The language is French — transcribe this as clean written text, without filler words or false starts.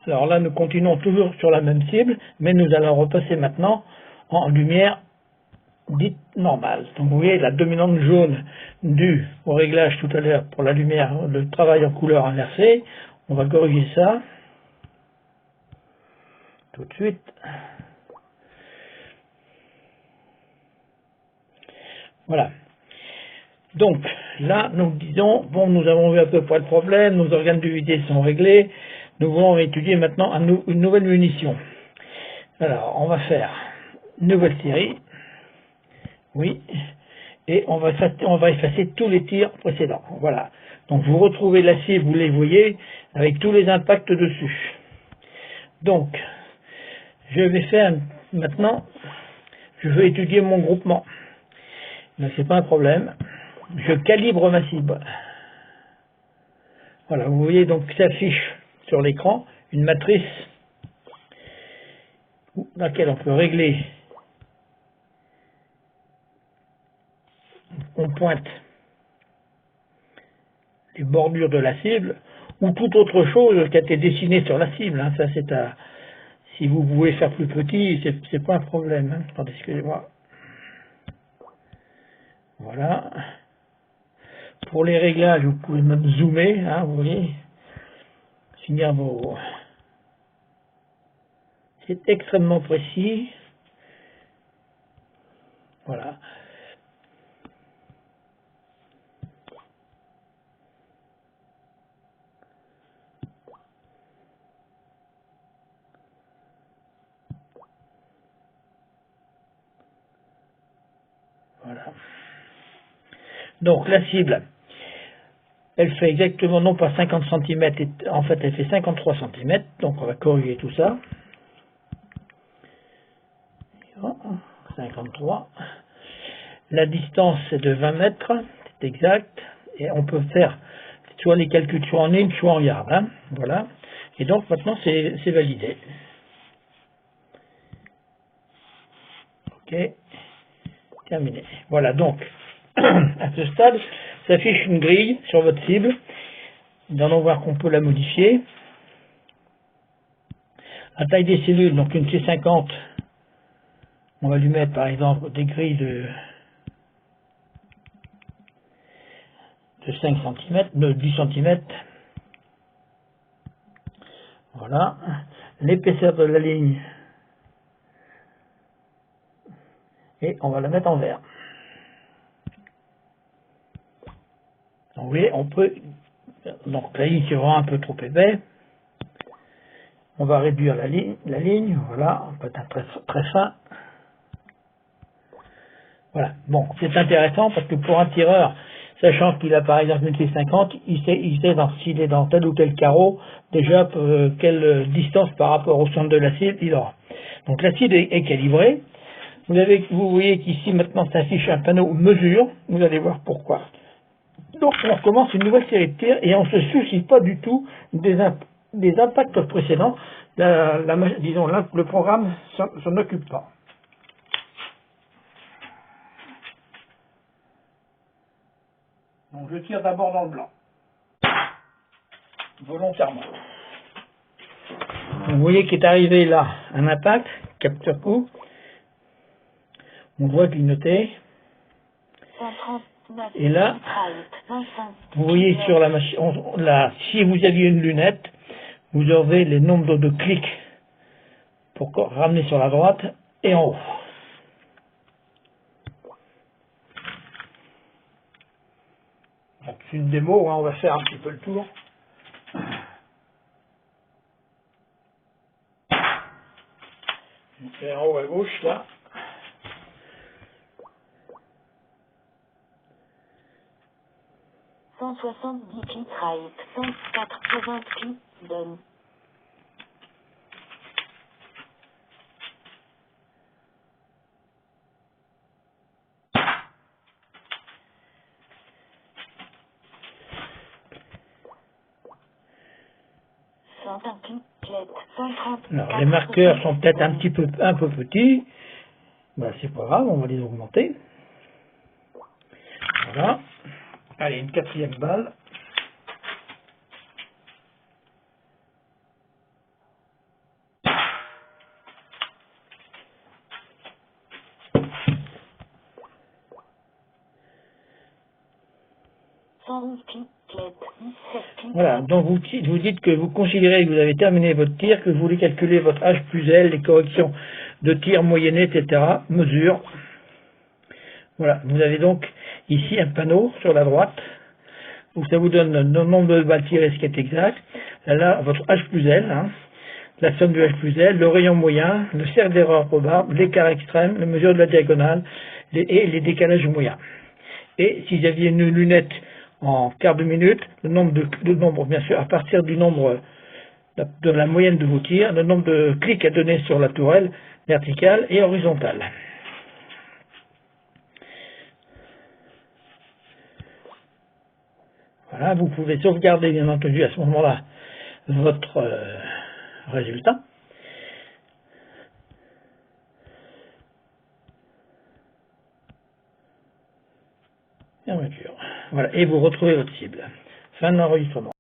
Alors là, nous continuons toujours sur la même cible, mais nous allons repasser maintenant en lumière dite normale. Donc vous voyez la dominante jaune due au réglage tout à l'heure pour la lumière, le travail en couleur inversée. On va corriger ça tout de suite. Voilà. Donc là, nous disons, bon, nous avons vu à peu près le problème, nos organes de vitesse sont réglés, nous voulons étudier maintenant une nouvelle munition. Alors, on va faire une nouvelle série, oui, et on va effacer tous les tirs précédents. Voilà. Donc vous retrouvez la cible, vous les voyez, avec tous les impacts dessus. Donc, je vais faire maintenant, je veux étudier mon groupement. Donc c'est pas un problème. Je calibre ma cible. Voilà, vous voyez donc s'affiche sur l'écran une matrice dans laquelle on peut régler. On pointe les bordures de la cible ou toute autre chose qui a été dessinée sur la cible. Hein. Ça c'est à. Si vous pouvez faire plus petit, c'est pas un problème. Hein. Attendez, excusez-moi. Voilà. Pour les réglages, vous pouvez même zoomer, hein, vous voyez. Finir vos. C'est extrêmement précis. Voilà. Voilà. Donc la cible, elle fait exactement non pas 50 cm, en fait elle fait 53 cm, donc on va corriger tout ça. 53. La distance c'est de 20 mètres, c'est exact, et on peut faire soit les calculs soit en ligne, soit en yard. Hein. Voilà. Et donc maintenant c'est validé. Ok, terminé. Voilà, donc à ce stade s'affiche une grille sur votre cible. Nous allons voir qu'on peut la modifier. La taille des cellules, donc une C50, on va lui mettre par exemple des grilles de 5 cm, de 10 cm. Voilà. L'épaisseur de la ligne, et on va la mettre en vert. Donc, vous voyez, on peut. Donc la ligne c'est vraiment un peu trop épais. On va réduire la ligne, voilà, on peut être très fin. Voilà, bon, c'est intéressant parce que pour un tireur, sachant qu'il a par exemple une T50, il sait s'il est dans tel ou tel carreau, déjà quelle distance par rapport au centre de la cible il aura. Donc la cible est calibrée. Vous voyez qu'ici maintenant s'affiche un panneau mesure, vous allez voir pourquoi. Donc on recommence une nouvelle série de tirs et on ne se soucie pas du tout des impacts précédents. Disons, le programme s'en occupe pas. Donc je tire d'abord dans le blanc, volontairement. Vous voyez qu'il est arrivé là un impact, capteur coup. On doit clignoter. Et là, vous voyez sur la machine, si vous aviez une lunette, vous aurez les nombres de clics pour ramener sur la droite et en haut. C'est une démo, hein, on va faire un petit peu le tour. C'est en haut à gauche là. « 170 clics right, 180 clics done. » Alors, les marqueurs sont peut-être un peu petits. Ben, c'est pas grave, on va les augmenter. Voilà. Allez, une quatrième balle. 100 pipelettes, 17 pipelettes. Voilà, donc vous dites que vous considérez que vous avez terminé votre tir, que vous voulez calculer votre H plus L, les corrections de tir moyenné, etc. Mesure. Voilà, vous avez donc ici un panneau sur la droite où ça vous donne le nombre de balles tirées, ce qui est exact. Là, votre H plus L, hein, la somme du H plus L, le rayon moyen, le cercle d'erreur probable, l'écart extrême, la mesure de la diagonale et les décalages moyens. Et si vous aviez une lunette en quart de minute, le nombre, bien sûr, à partir du nombre de la moyenne de vos tirs, le nombre de clics à donner sur la tourelle verticale et horizontale. Voilà, vous pouvez sauvegarder, bien entendu, à ce moment-là, votre résultat. Fermeture. Voilà, et vous retrouvez votre cible. Fin de l'enregistrement.